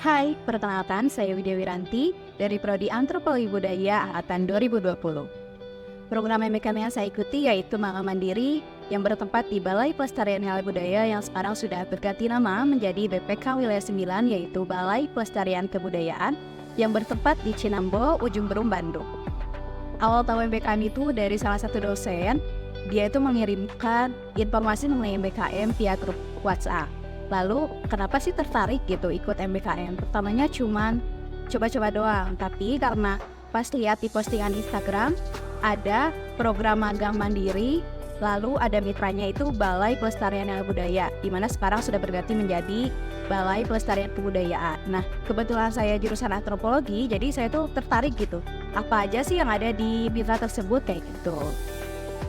Hai, perkenalkan saya Widya Wiranti dari Prodi Antropologi Budaya angkatan 2020. Program MBK yang saya ikuti yaitu Magang Mandiri yang bertempat di Balai Pelestarian Hal Budaya yang sekarang sudah berganti nama menjadi BPK Wilayah 9 yaitu Balai Pelestarian Kebudayaan yang bertempat di Cinambo, Ujung Berung, Bandung. Awal tahu MBKM itu dari salah satu dosen, dia itu mengirimkan informasi mengenai MBKM via grup WhatsApp. Lalu kenapa sih tertarik gitu ikut MBKM? Pertamanya cuman coba-coba doang, tapi karena pas lihat di postingan Instagram ada program magang mandiri, lalu ada mitranya itu Balai Pelestarian Hal Budaya, di mana sekarang sudah berganti menjadi Balai Pelestarian Kebudayaan. Nah, kebetulan saya jurusan antropologi, jadi saya tuh tertarik gitu. Apa aja sih yang ada di mitra tersebut kayak gitu.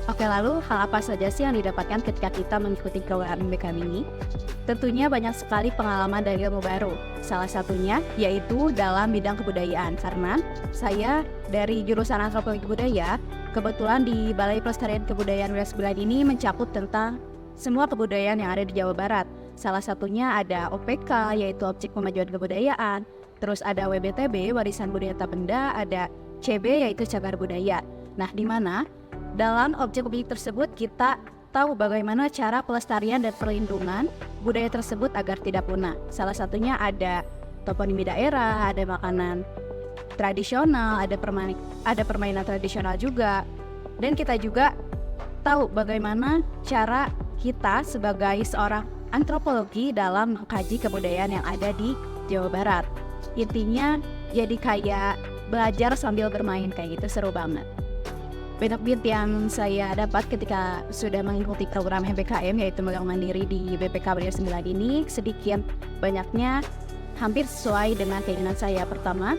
Oke, lalu hal apa saja sih yang didapatkan ketika kita mengikuti program MBKM ini? Tentunya banyak sekali pengalaman dan ilmu baru. Salah satunya yaitu dalam bidang kebudayaan. Karena saya dari jurusan antropologi budaya, kebetulan di Balai Pelestarian Kebudayaan Wilayah 9 ini mencakup tentang semua kebudayaan yang ada di Jawa Barat. Salah satunya ada OPK, yaitu Objek Pemajuan Kebudayaan. Terus ada WBTB, Warisan Budaya Tak Benda, ada CB, yaitu Cagar Budaya. Nah, di mana dalam objek-objek tersebut kita tahu bagaimana cara pelestarian dan perlindungan budaya tersebut agar tidak punah. Salah satunya ada toponimi daerah, ada makanan tradisional, ada permainan tradisional juga. Dan kita juga tahu bagaimana cara kita sebagai seorang antropologi dalam mengkaji kebudayaan yang ada di Jawa Barat. Intinya jadi kayak belajar sambil bermain kayak gitu, seru banget. Benefit yang saya dapat ketika sudah mengikuti program MBKM yaitu magang mandiri di BPK Wilayah 9 ini sedikit banyaknya hampir sesuai dengan keinginan saya. Pertama,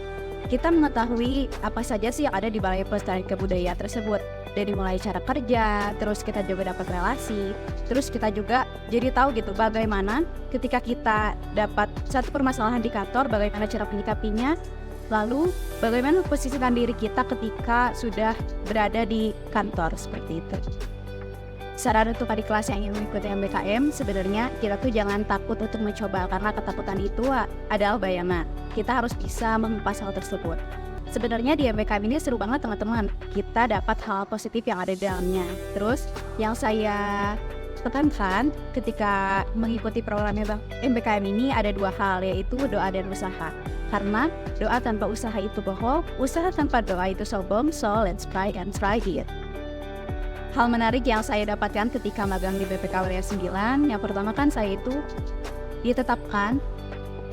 kita mengetahui apa saja sih yang ada di Balai Pelestarian Kebudayaan tersebut. Dari mulai cara kerja, terus kita juga dapat relasi, terus kita juga jadi tahu gitu bagaimana ketika kita dapat satu permasalahan di kantor, bagaimana cara menyikapinya. Lalu bagaimana posisikan diri kita ketika sudah berada di kantor seperti itu. Saran untuk adik kelas yang ingin mengikuti MBKM, sebenarnya kita tuh jangan takut untuk mencoba karena ketakutan itu adalah bayangan. Kita harus bisa mengupas hal tersebut. Sebenarnya di MBKM ini seru banget teman-teman. Kita dapat hal positif yang ada di dalamnya. Terus yang saya tekankan ketika mengikuti program MBKM ini ada dua hal, yaitu doa dan usaha. Karena doa tanpa usaha itu bohong, usaha tanpa doa itu sombong, so let's try and try it. Hal menarik yang saya dapatkan ketika magang di BPK Wilayah 9, yang pertama kan saya itu ditetapkan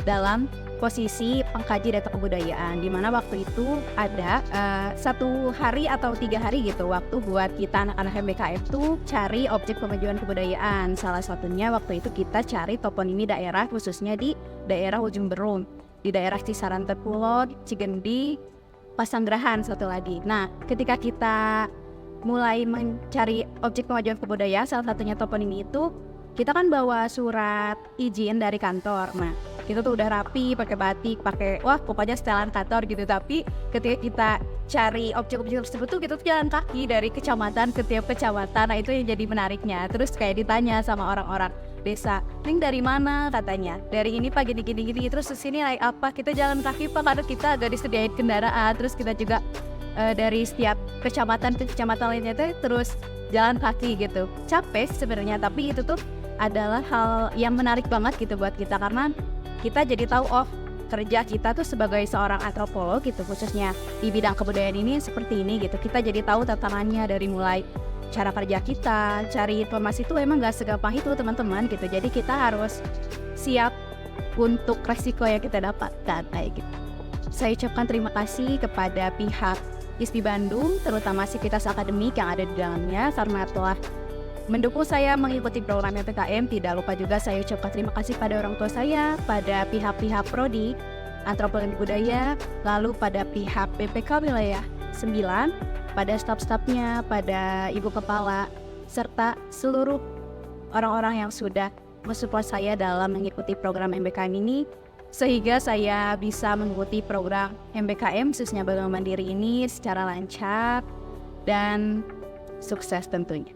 dalam posisi pengkaji data kebudayaan, di mana waktu itu ada 1 hari atau 3 hari gitu waktu buat kita anak-anak MBKM tuh cari objek pemajuan kebudayaan. Salah satunya waktu itu kita cari toponimi daerah khususnya di daerah Ujung Berung, di daerah Cisaran Tepulon, Cigendi, Pasanggerahan satu lagi. Nah, ketika kita mulai mencari objek pemajuan kebudayaan, salah satunya toponimi itu, kita kan bawa surat izin dari kantor. Nah, kita tuh udah rapi, pakai batik, pakai pokoknya setelan kantor gitu. Tapi ketika kita cari objek-objek tersebut tuh kita tuh jalan kaki dari kecamatan ke tiap kecamatan. Nah, itu yang jadi menariknya. Terus kayak ditanya sama orang-orang desa, "Ning dari mana?" katanya. "Dari ini Pak, gini. Terus ke sini naik apa?" Kita jalan kaki Pak, karena kita agak disediain kendaraan. Terus kita juga dari setiap kecamatan ke kecamatan lainnya tuh terus jalan kaki gitu. Capek sebenarnya, tapi itu tuh adalah hal yang menarik banget gitu buat kita karena kita jadi tahu kerja kita tuh sebagai seorang antropolog gitu, khususnya di bidang kebudayaan ini seperti ini gitu. Kita jadi tahu tantangannya dari mulai cara kerja kita, cari informasi itu emang gak segampang itu teman-teman gitu. Jadi kita harus siap untuk resiko yang kita dapatkan kayak gitu. Saya ucapkan terima kasih kepada pihak ISPI Bandung, terutama Sivitas Akademik yang ada di dalamnya karena telah mendukung saya mengikuti program MPKM. Tidak lupa juga saya ucapkan terima kasih pada orang tua saya, pada pihak-pihak Prodi Antropologi Budaya, lalu pada pihak BPK Wilayah 9, pada staf-stafnya, pada ibu kepala, serta seluruh orang-orang yang sudah mensupport saya dalam mengikuti program MBKM ini, sehingga saya bisa mengikuti program MBKM khususnya Magang Mandiri ini secara lancar dan sukses tentunya.